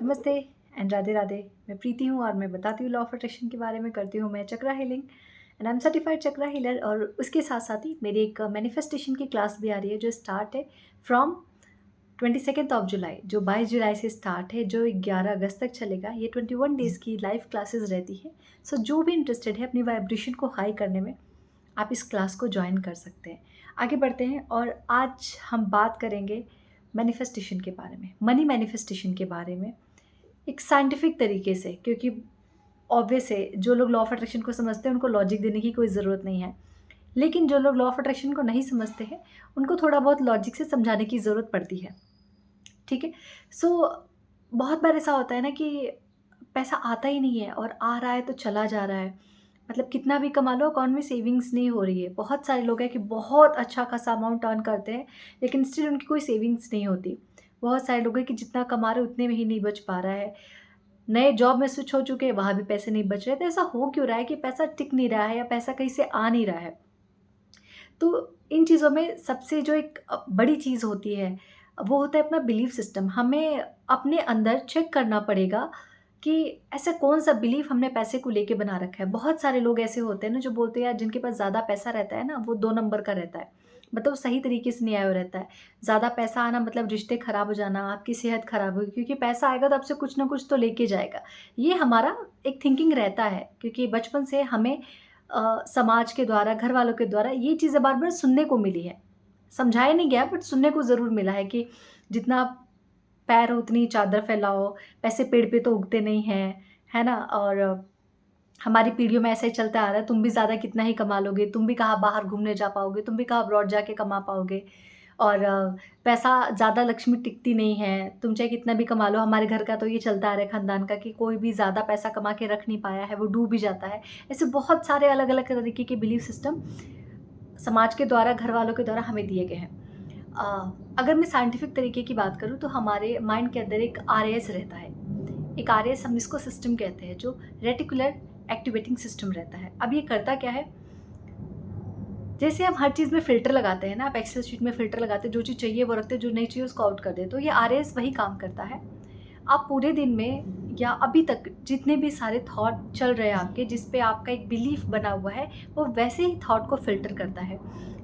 नमस्ते एंड राधे राधे। मैं प्रीति हूँ और मैं बताती हूँ लॉ ऑफ अट्रैक्शन के बारे में। करती हूँ मैं chakra healing and I am certified chakra healer. और उसके साथ साथ ही मेरी एक मैनिफेस्टेशन की क्लास भी आ रही है जो स्टार्ट है फ्रॉम 22 जुलाई, जो 22 जुलाई से स्टार्ट है, जो 11 अगस्त तक चलेगा। ये 21 डेज़ की लाइव क्लासेस रहती है। सो जो भी इंटरेस्टेड है अपनी वाइब्रेशन को हाई करने में, आप इस क्लास को ज्वाइन कर सकते हैं। आगे बढ़ते हैं और आज हम बात करेंगे मैनिफेस्टेशन के बारे में, मनी मैनिफेस्टेशन के बारे में, एक साइंटिफिक तरीके से। क्योंकि ऑब्वियस है, जो लोग लॉ ऑफ अट्रैक्शन को समझते हैं उनको लॉजिक देने की कोई ज़रूरत नहीं है, लेकिन जो लोग लॉ ऑफ अट्रैक्शन को नहीं समझते हैं उनको थोड़ा बहुत लॉजिक से समझाने की ज़रूरत पड़ती है। ठीक है। सो बहुत बार ऐसा होता है ना कि पैसा आता ही नहीं है और आ रहा है तो चला जा रहा है। मतलब कितना भी कमा लो अकाउंट में सेविंग्स नहीं हो रही है। बहुत सारे लोग हैं कि बहुत अच्छा खासा अमाउंट अर्न करते हैं लेकिन स्टिल उनकी कोई सेविंग्स नहीं होती। बहुत सारे लोग हैं कि जितना कमा रहे उतने में ही नहीं बच पा रहा है। नए जॉब में स्विच हो चुके हैं, वहाँ भी पैसे नहीं बच रहे। तो ऐसा हो क्यों रहा है कि पैसा टिक नहीं रहा है या पैसा कहीं से आ नहीं रहा है? तो इन चीज़ों में सबसे जो एक बड़ी चीज़ होती है, वो होता है अपना बिलीफ सिस्टम। हमें अपने अंदर चेक करना पड़ेगा कि ऐसा कौन-सा बिलीफ हमने पैसे को लेके बना रखा है। बहुत सारे लोग ऐसे होते हैं ना जो बोलते हैं यार जिनके पास ज़्यादा पैसा रहता है ना, वो 2 नंबर का रहता है। मतलब सही तरीके से नहीं आया हुआ रहता है। ज़्यादा पैसा आना मतलब रिश्ते ख़राब हो जाना, आपकी सेहत ख़राब होगी, क्योंकि पैसा आएगा तो आपसे कुछ ना कुछ तो लेके जाएगा। ये हमारा एक थिंकिंग रहता है, क्योंकि बचपन से हमें समाज के द्वारा, घर वालों के द्वारा ये चीज़ें बार-बार सुनने को मिली है। समझाया नहीं गया बट सुनने को ज़रूर मिला है कि जितना पैर हो उतनी चादर फैलाओ, पैसे पेड़ पे तो उगते नहीं हैं, है ना? और हमारी पीढ़ियों में ऐसा ही चलता आ रहा है, तुम भी ज़्यादा कितना ही कमा लोगे, तुम भी कहाँ बाहर घूमने जा पाओगे, तुम भी कहाँ अब्रॉड जाके कमा पाओगे। और पैसा ज़्यादा लक्ष्मी टिकती नहीं है, तुम चाहे कितना भी कमा लो। हमारे घर का तो ये चलता आ रहा है ख़ानदान का कि कोई भी ज़्यादा पैसा कमा के रख नहीं पाया है, वो डूब ही जाता है। ऐसे बहुत सारे अलग-अलग तरीके के बिलीफ सिस्टम समाज के द्वारा, घर वालों के द्वारा हमें दिए गए हैं। अगर मैं साइंटिफिक तरीके की बात करूँ तो हमारे माइंड के अंदर एक आरएएस रहता है। एक आरएएस हम इसको सिस्टम कहते हैं, जो रेटिकुलर एक्टिवेटिंग सिस्टम रहता है। अब ये करता क्या है, जैसे हम हर चीज़ में फ़िल्टर लगाते हैं ना, आप एक्सेल शीट में फ़िल्टर लगाते हैं, जो चीज़ चाहिए वो रखते हैं, जो नहीं चाहिए उसको आउट कर दें। तो ये आरएएस वही काम करता है। आप पूरे दिन में या अभी तक जितने भी सारे थॉट चल रहे हैं आपके, जिस पे आपका एक बिलीफ बना हुआ है, वो वैसे ही थॉट को फ़िल्टर करता है।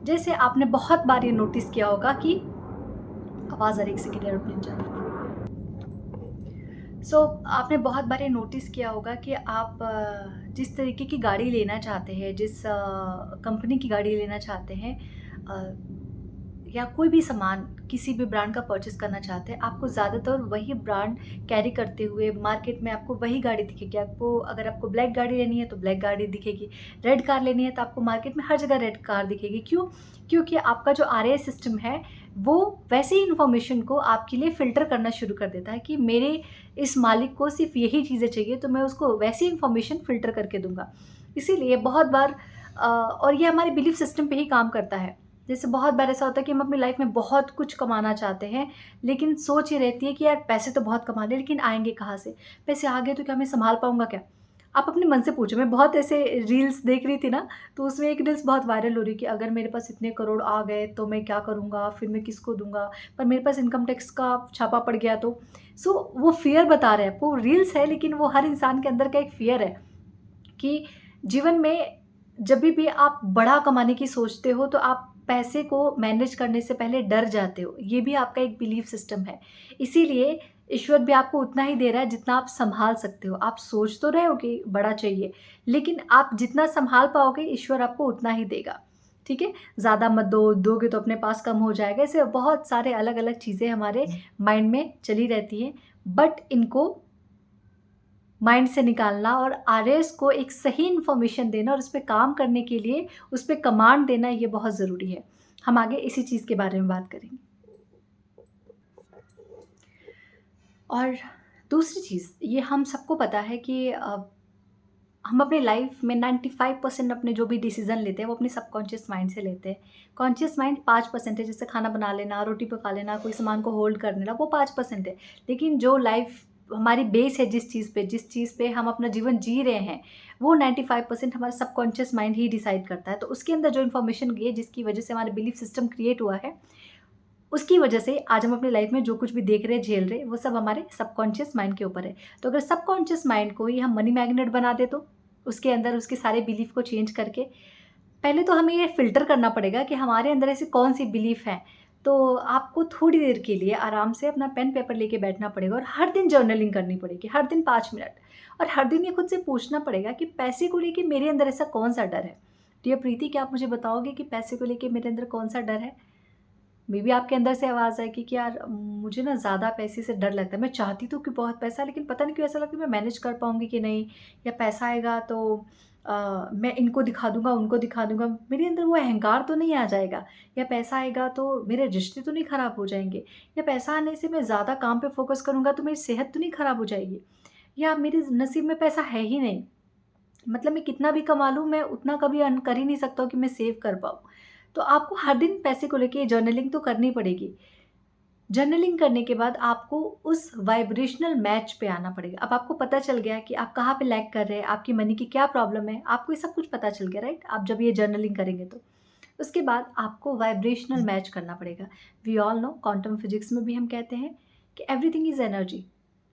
जैसे आपने बहुत बार ये नोटिस किया होगा कि आवाज़ आ रही है, एक सेकंड एयरप्लेन जा रहा है। आपने बहुत बार ये नोटिस किया होगा कि आप जिस तरीके की गाड़ी लेना चाहते हैं, जिस कंपनी की गाड़ी लेना चाहते हैं, अ, या कोई भी सामान किसी भी ब्रांड का परचेज़ करना चाहते हैं, आपको ज़्यादातर वही ब्रांड कैरी करते हुए मार्केट में आपको वही गाड़ी दिखेगी। आपको अगर आपको ब्लैक गाड़ी लेनी है तो ब्लैक गाड़ी दिखेगी, रेड कार लेनी है तो आपको मार्केट में हर जगह रेड कार दिखेगी। क्यों? क्योंकि आपका जो आरएएस सिस्टम है, वो वैसी ही इन्फॉर्मेशन को आपके लिए फ़िल्टर करना शुरू कर देता है कि मेरे इस मालिक को सिर्फ़ यही चीज़ें चाहिए, तो मैं उसको वैसी इन्फॉर्मेशन फ़िल्टर करके दूँगा। इसीलिए बहुत बार और ये हमारे बिलीफ सिस्टम पे ही काम करता है। जैसे बहुत बार ऐसा होता है कि हम अपनी लाइफ में बहुत कुछ कमाना चाहते हैं, लेकिन सोच ये रहती है कि यार पैसे तो बहुत कमा लिए, लेकिन आएँगे कहाँ से? पैसे आ गए तो क्या मैं सँभाल पाऊँगा क्या? आप अपने मन से पूछो। मैं बहुत ऐसे रील्स देख रही थी ना, तो उसमें एक रील्स बहुत वायरल हो रही कि अगर मेरे पास इतने करोड़ आ गए तो मैं क्या करूँगा? फिर मैं किसको दूँगा? पर मेरे पास इनकम टैक्स का छापा पड़ गया तो? वो फ़ियर बता रहे हैं आपको। रील्स है लेकिन वो हर इंसान के अंदर का एक फ़ियर है कि जीवन में जभी भी आप बड़ा कमाने की सोचते हो तो आप पैसे को मैनेज करने से पहले डर जाते हो। ये भी आपका एक बिलीफ सिस्टम है। इसीलिए ईश्वर भी आपको उतना ही दे रहा है जितना आप सँभाल सकते हो। आप सोच तो रहे हो कि बड़ा चाहिए, लेकिन आप जितना सँभाल पाओगे ईश्वर आपको उतना ही देगा। ठीक है? ज़्यादा मत दो, दोगे तो अपने पास कम हो जाएगा। ऐसे बहुत सारे अलग-अलग चीज़ें हमारे माइंड में चली रहती हैं, बट इनको माइंड से निकालना और आरएस को एक सही इन्फॉर्मेशन देना और उस पे काम करने के लिए उस पे कमांड देना, ये बहुत ज़रूरी है। हम आगे इसी चीज़ के बारे में बात करेंगे। और दूसरी चीज़, ये हम सबको पता है कि हम अपने लाइफ में 95% अपने जो भी डिसीज़न लेते हैं वो अपने सबकॉन्शियस माइंड से लेते हैं। कॉन्शियस माइंड 5% है, जैसे खाना बना लेना, रोटी पका लेना, कोई सामान को होल्ड कर लेना, वो 5% है। लेकिन जो लाइफ हमारी बेस है, जिस चीज़ पे हम अपना जीवन जी रहे हैं, वो 95% हमारा सबकॉन्शियस माइंड ही डिसाइड करता है। तो उसके अंदर जो इन्फॉर्मेशन गई है, जिसकी वजह से हमारा बिलीफ सिस्टम क्रिएट हुआ है, उसकी वजह से आज हम अपनी लाइफ में जो कुछ भी देख रहे हैं, झेल रहे हैं, वो सब हमारे सबकॉन्शियस माइंड के ऊपर है। तो अगर सबकॉन्शियस माइंड को ही हम मनी मैग्नेट बना दे तो उसके अंदर उसके सारे बिलीफ को चेंज करके पहले तो हमें ये फ़िल्टर करना पड़ेगा कि हमारे अंदर ऐसी कौन-सी बिलीफ़ हैं। तो आपको थोड़ी देर के लिए आराम से अपना पेन पेपर लेके बैठना पड़ेगा और हर दिन जर्नलिंग करनी पड़ेगी, हर दिन 5 मिनट। और हर दिन ये खुद से पूछना पड़ेगा कि पैसे को लेके मेरे अंदर ऐसा कौन-सा डर है? डियर प्रीति, क्या आप मुझे बताओगे कि पैसे को लेके मेरे अंदर कौन-सा डर है? मेबी आपके अंदर से आवाज़ आएगी कि यार मुझे ना ज़्यादा पैसे से डर लगता है। मैं चाहती तो कि बहुत पैसा, लेकिन पता नहीं क्यों ऐसा लगता है मैं मैनेज कर पाऊँगी कि नहीं, या पैसा आएगा तो मैं इनको दिखा दूँगा, उनको दिखा दूँगा। मेरे अंदर वो अहंकार तो नहीं आ जाएगा, या पैसा आएगा तो मेरे रिश्ते तो नहीं ख़राब हो जाएँगे, या पैसा आने से मैं ज़्यादा काम पे फ़ोकस करूँगा तो मेरी सेहत तो नहीं ख़राब हो जाएगी, या मेरे नसीब में पैसा है ही नहीं। मतलब मैं कितना भी कमा लूँ, मैं उतना कभी अर्न कर ही नहीं सकता हूँ कि मैं सेव कर पाऊँ। तो आपको हर दिन पैसे को लेके जर्नलिंग तो करनी पड़ेगी। जर्नलिंग करने के बाद आपको उस वाइब्रेशनल मैच पे आना पड़ेगा। अब आपको पता चल गया कि आप कहाँ पे लैग कर रहे हैं, आपकी मनी की क्या प्रॉब्लम है, आपको ये सब कुछ पता चल गया, राइट? आप जब ये जर्नलिंग करेंगे तो। उसके बाद आपको वाइब्रेशनल मैच करना पड़ेगा। We all know, quantum physics में भी हम कहते हैं कि एवरीथिंग इज़ एनर्जी।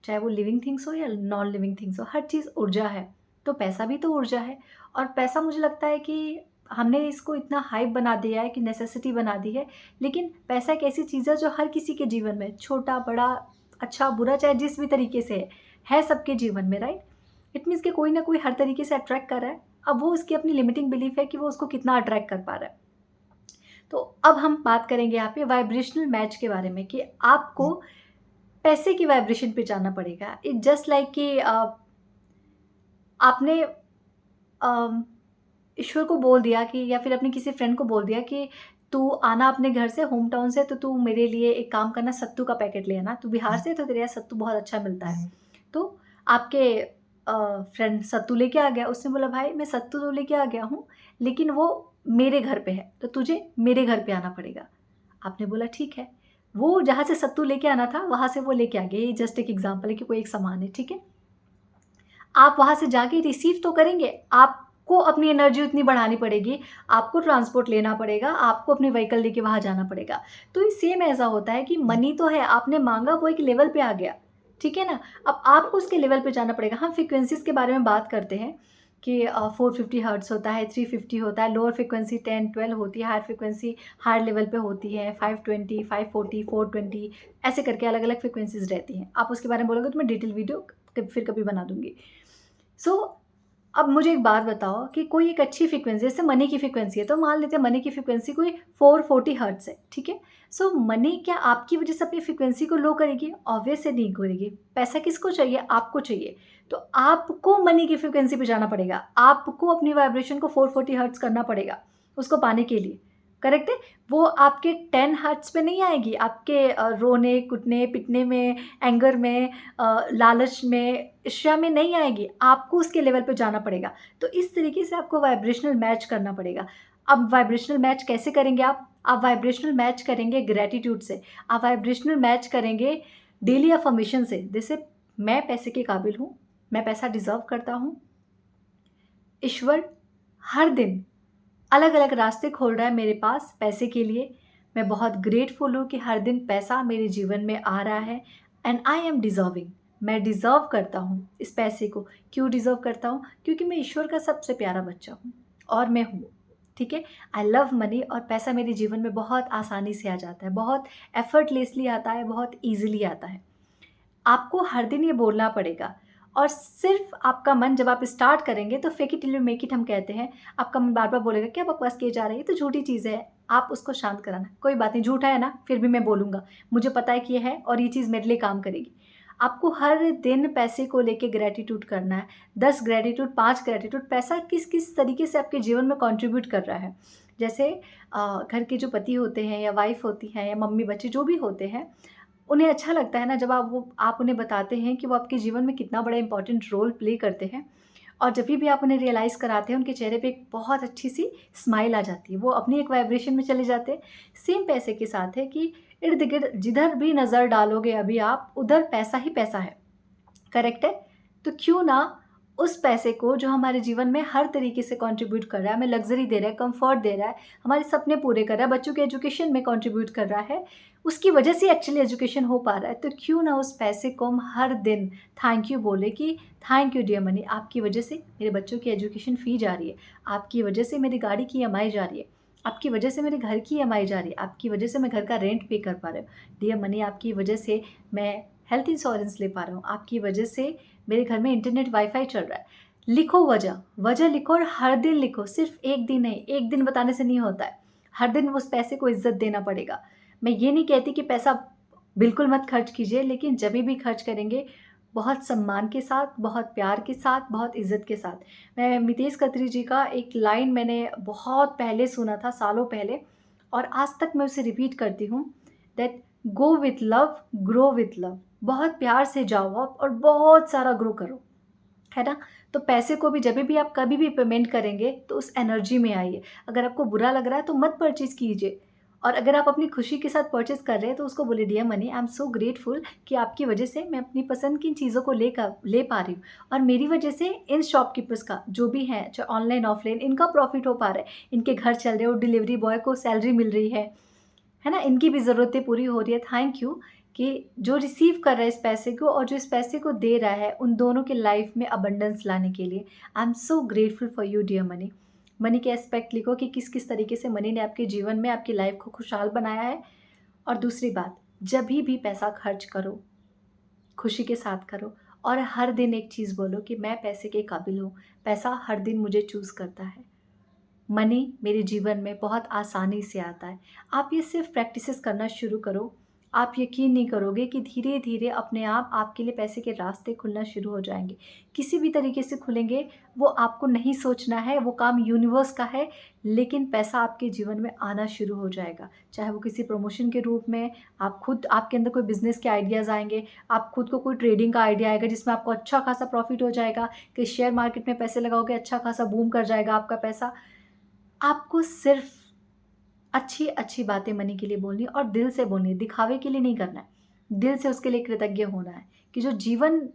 चाहे वो लिविंग थिंग्स हो या नॉन लिविंग थिंग्स हो, हर चीज़ ऊर्जा है। तो पैसा भी तो ऊर्जा है, और पैसा मुझे लगता है कि हमने इसको इतना हाइप बना दिया है कि नेसेसिटी बना दी है। लेकिन पैसा एक ऐसी चीज़ है जो हर किसी के जीवन में, छोटा, बड़ा, अच्छा, बुरा, चाहे जिस भी तरीके से है सबके जीवन में, राइट? इट मीन्स कि कोई ना कोई हर तरीके से अट्रैक्ट कर रहा है। अब वो उसकी अपनी लिमिटिंग बिलीफ है कि वो उसको कितना अट्रैक्ट कर पा रहा है। तो अब हम बात करेंगे यहाँ पे वाइब्रेशनल मैच के बारे में कि आपको पैसे की वाइब्रेशन पे जाना पड़ेगा। इट जस्ट लाइक कि आपने अम, ईश्वर को बोल दिया कि, या फिर अपने किसी फ्रेंड को बोल दिया कि तू आना अपने घर से, होम टाउन से, तो तू मेरे लिए एक काम करना, सत्तू का पैकेट ले आना। तू बिहार से है तो तेरे यहाँ सत्तू बहुत अच्छा मिलता है। तो आपके फ्रेंड सत्तू लेके आ गया। उसने बोला भाई मैं सत्तू तो लेके आ गया हूँ, लेकिन वो मेरे घर पे है, तो तुझे मेरे घर पे आना पड़ेगा। आपने बोला ठीक है। वो जहाँ से सत्तू लेके आना था वहाँ से वो लेके आ गया। ये जस्ट एक एग्ज़ाम्पल है कि कोई एक सामान है, ठीक है? आप वहाँ से जाके रिसीव तो करेंगे, आपको अपनी एनर्जी उतनी बढ़ानी पड़ेगी, आपको ट्रांसपोर्ट लेना पड़ेगा, आपको अपनी व्हीकल लेके वहाँ जाना पड़ेगा। तो ये सेम ऐसा होता है कि मनी तो है, आपने माँगा, वो एक लेवल पे आ गया, ठीक है ना? अब आपको उसके लेवल पे जाना पड़ेगा। हम फ्रीक्वेंसीज़ के बारे में बात करते हैं कि 450 हर्ट्ज़ होता है, 350 होता है, लोअर फ्रीक्वेंसी 10-12 होती है, हायर फ्रीक्वेंसी हायर लेवल पे होती है, 520, 540, 420, ऐसे करके अलग-अलग फ्रीक्वेंसीज़ रहती हैं। आप उसके बारे में बोलोगे तो मैं डिटेल वीडियो फिर कभी बना दूँगी। सो अब मुझे एक बात बताओ कि कोई एक अच्छी फ्रीक्वेंसी, जैसे मनी की फ्रीक्वेंसी है, तो मान लेते हैं मनी की फ्रीक्वेंसी कोई 440 हर्ट्ज़ है, ठीक है? सो मनी क्या आपकी वजह से अपनी फ्रीक्वेंसी को लो करेगी? ऑब्वियस है नहीं करेगी। पैसा किसको चाहिए? आपको चाहिए। तो आपको मनी की फ्रीक्वेंसी पे जाना पड़ेगा। आपको अपनी वाइब्रेशन को 440 हर्ट्ज़ करना पड़ेगा, उसको पाने के लिए। करेक्ट है? वो आपके 10 हर्ट्ज़ पे नहीं आएगी, आपके रोने, कूटने, पिटने में, एंगर में, लालच में, ईर्ष्या में नहीं आएगी, आपको उसके लेवल पे जाना पड़ेगा। तो इस तरीके से आपको वाइब्रेशनल मैच करना पड़ेगा। अब वाइब्रेशनल मैच कैसे करेंगे आप? आप वाइब्रेशनल मैच करेंगे ग्रैटिट्यूड से, आप वाइब्रेशनल मैच करेंगे डेली अफ़र्मेशन से। जैसे मैं पैसे के काबिल हूँ, मैं पैसा डिज़र्व करता हूँ, ईश्वर हर दिन अलग-अलग रास्ते खोल रहा है मेरे पास पैसे के लिए। मैं बहुत ग्रेटफुल हूँ कि हर दिन पैसा मेरे जीवन में आ रहा है, एंड आई एम डिज़र्विंग। मैं डिज़र्व करता हूँ इस पैसे को। क्यों डिज़र्व करता हूँ? क्योंकि मैं ईश्वर का सबसे प्यारा बच्चा हूँ और मैं हूँ, ठीक है? आई लव मनी, और पैसा मेरे जीवन में बहुत आसानी से आ जाता है, बहुत एफर्टलेसली आता है, बहुत ईज़िली आता है। आपको हर दिन ये बोलना पड़ेगा, और सिर्फ़ आपका मन जब आप स्टार्ट करेंगे तो fake it till you make it हम कहते हैं। आपका मन बार-बार बोलेगा क्या बकवास किए जा रही है, ये तो झूठी चीज़ है। आप उसको शांत कराना, कोई बात नहीं, झूठा है ना, फिर भी मैं बोलूँगा। मुझे पता है कि ये है और ये चीज़ मेरे लिए काम करेगी। आपको हर दिन पैसे को लेके ग्रैटिट्यूड करना है। 10 ग्रैटिट्यूड, 5 ग्रैटिट्यूड, पैसा किस-किस तरीके से आपके जीवन में कंट्रीब्यूट कर रहा है। जैसे घर के जो पति होते हैं या वाइफ़ होती हैं या मम्मी-बच्चे जो भी होते हैं, उन्हें अच्छा लगता है ना जब आप उन्हें बताते हैं कि वो आपके जीवन में कितना बड़ा इम्पोर्टेंट रोल प्ले करते हैं, और जब भी आप उन्हें रियलाइज़ कराते हैं, उनके चेहरे पे एक बहुत अच्छी-सी स्माइल आ जाती है। वो अपनी एक वाइब्रेशन में चले जाते हैं। सेम पैसे के साथ है कि इर्द-गिर्द जिधर भी नज़र डालोगे अभी आप, उधर पैसा ही पैसा है। करेक्ट है? तो क्यों ना उस पैसे को जो हमारे जीवन में हर तरीके से कंट्रीब्यूट कर रहा है, हमें लग्ज़री दे रहा है, कम्फ़र्ट दे रहा है, हमारे सपने पूरे कर रहा है, बच्चों के एजुकेशन में कंट्रीब्यूट कर रहा है, उसकी वजह से एक्चुअली एजुकेशन हो पा रहा है। तो क्यों ना उस पैसे को हम हर दिन थैंक यू बोले कि थैंक यू डियर मनी, आपकी वजह से मेरे बच्चों की एजुकेशन फ़ी जा रही है, आपकी वजह से मेरी गाड़ी की ईएमआई जा रही है, आपकी वजह से मेरे घर की ईएमआई जा रही है, आपकी वजह से मैं घर का रेंट पे कर पा रहा हूँ। डियर मनी, आपकी वजह से मैं हेल्थ इंश्योरेंस ले पा रहा हूँ, आपकी वजह से मेरे घर में इंटरनेट वाईफ़ाई चल रहा है। लिखो वजह, वजह लिखो और हर दिन लिखो, सिर्फ़ एक दिन नहीं, एक दिन बताने से नहीं होता है। हर दिन उस पैसे को इज़्ज़त देना पड़ेगा। मैं ये नहीं कहती कि पैसा बिल्कुल मत खर्च कीजिए, लेकिन जभी भी खर्च करेंगे, बहुत सम्मान के साथ, बहुत प्यार के साथ, बहुत इज़्ज़त के साथ। मैं मितेश खत्री जी का एक लाइन मैंने बहुत पहले सुना था, सालों पहले, और आज तक मैं उसे रिपीट करती हूँ, that go with love, grow with love. बहुत प्यार से जाओ आप और बहुत सारा ग्रो करो। है ना? तो पैसे को भी जभी भी आप कभी भी पेमेंट करेंगे तो उस एनर्जी में आइए। अगर आपको बुरा लग रहा है तो मत परचेज़ कीजिए, और अगर आप अपनी खुशी के साथ परचेज़ कर रहे हैं तो उसको बोलिए dear money, I am so grateful कि आपकी वजह से मैं अपनी पसंद की चीज़ों को ले पा रही हूँ, और मेरी वजह से इन शॉपकीपर्स का जो भी है, चाहे ऑनलाइन ऑफलाइन, इनका प्रॉफ़िट हो पा रहा है। इनके घर चल रहे हो, डिलीवरी बॉय को सैलरी मिल रही है ना? इनकी भी ज़रूरतें पूरी हो रही है। थैंक यू कि जो रिसीव कर रहा है इस पैसे को और जो इस पैसे को दे रहा है, उन दोनों के लाइफ में अबंडेंस लाने के लिए। I am so grateful for you dear money. Money के एस्पेक्ट लिखो कि किस-किस तरीके से मनी ने आपके जीवन में आपकी लाइफ को खुशहाल बनाया है। और दूसरी बात, जभी भी पैसा खर्च करो, खुशी के साथ करो, और हर दिन एक चीज़ बोलो कि मैं पैसे के काबिल हूँ। पैसा हर दिन मुझे चूज़ करता है। मनी मेरे जीवन में बहुत आसानी से आता है। आप ये सिर्फ़ प्रैक्टिसेस करना शुरू करो। आप यकीन नहीं करोगे कि धीरे-धीरे अपने आप आपके लिए पैसे के रास्ते खुलना शुरू हो जाएँगे। किसी भी तरीके से खुलेंगे, वो आपको नहीं सोचना है, वो काम यूनिवर्स का है, लेकिन पैसा आपके जीवन में आना शुरू हो जाएगा। चाहे वो किसी प्रमोशन के रूप में, आप खुद, आपके अंदर कोई बिज़नेस के आइडियाज़ आएँगे, आप खुद को कोई ट्रेडिंग का आइडिया आएगा जिसमें आपको अच्छा खासा प्रॉफ़िट हो जाएगा, कि शेयर मार्केट में पैसे लगाओगे, अच्छा खासा बूम कर जाएगा आपका पैसा। आपको सिर्फ़ अच्छी-अच्छी बातें मनी के लिए बोलनी है और दिल से बोलनी है, दिखावे के लिए नहीं करना है। दिल से उसके लिए कृतज्ञ होना है कि जो जीवन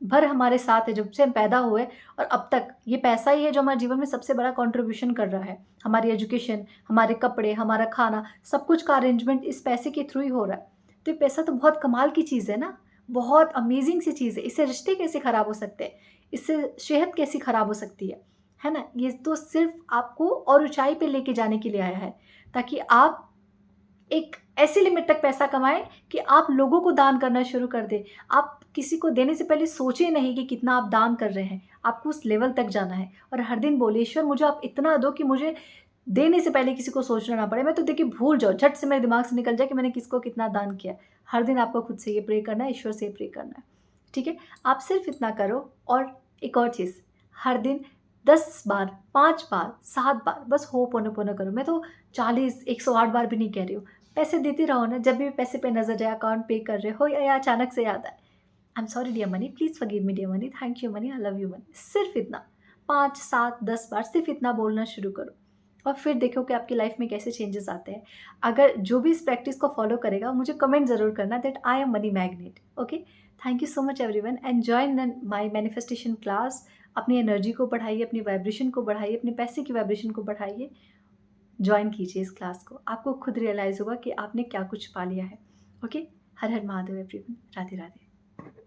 भर हमारे साथ है, जब से हम पैदा हुए और अब तक, ये पैसा ही है जो हमारे जीवन में सबसे बड़ा कंट्रीब्यूशन कर रहा है। हमारी एजुकेशन, हमारे कपड़े, हमारा खाना, सब कुछ का अरेंजमेंट इस पैसे के थ्रू ही हो रहा है। तो ये पैसा तो बहुत कमाल की चीज़ है ना, बहुत अमेज़िंग सी चीज़ है। इससे रिश्ते कैसे ख़राब हो सकते हैं? इससे सेहत कैसी ख़राब हो सकती है ना? ये तो सिर्फ़ आपको और ऊँचाई पे लेके जाने के लिए आया है, ताकि आप एक ऐसी लिमिट तक पैसा कमाएँ कि आप लोगों को दान करना शुरू कर दें। आप किसी को देने से पहले सोचें नहीं कि कितना आप दान कर रहे हैं। आपको उस लेवल तक जाना है और हर दिन बोले, ईश्वर मुझे आप इतना दो कि मुझे देने से पहले किसी को सोचना ना पड़े। मैं तो देखिए भूल जाऊँ, झट से मेरे दिमाग से निकल जाए कि मैंने किसको कितना दान किया है। हर दिन आपको खुद से ये प्रे करना है, ईश्वर से ये प्रे करना है। ठीक है? आप सिर्फ़ इतना करो। और एक और चीज़, हर दिन 10 बार, 5 बार, 7 बार बस होपोनोपोनो करो। मैं तो 40, 108 बार भी नहीं कह रही हूँ। पैसे देते रहो ना, जब भी पैसे पे नज़र जाए, अकाउंट पे कर रहे हो या अचानक से याद आए, I am sorry dear money, please forgive me dear money, thank you money, I love you money. सिर्फ़ इतना 5, 7, 10 बार सिर्फ़ इतना बोलना शुरू करो और फिर देखो कि आपकी लाइफ़ में कैसे चेंजेस आते हैं। अगर जो भी इस प्रैक्टिस को फ़ॉलो करेगा, मुझे कमेंट ज़रूर करना that I am money magnet. Okay? Thank you so much everyone and join my manifestation class. अपनी एनर्जी को बढ़ाइए, अपनी वाइब्रेशन को बढ़ाइए, अपने पैसे की वाइब्रेशन को बढ़ाइए। जॉइन कीजिए इस क्लास को। आपको खुद रियलाइज़ होगा कि आपने क्या कुछ पा लिया है। ओके? हर हर महादेव एवरीवन। राधे राधे।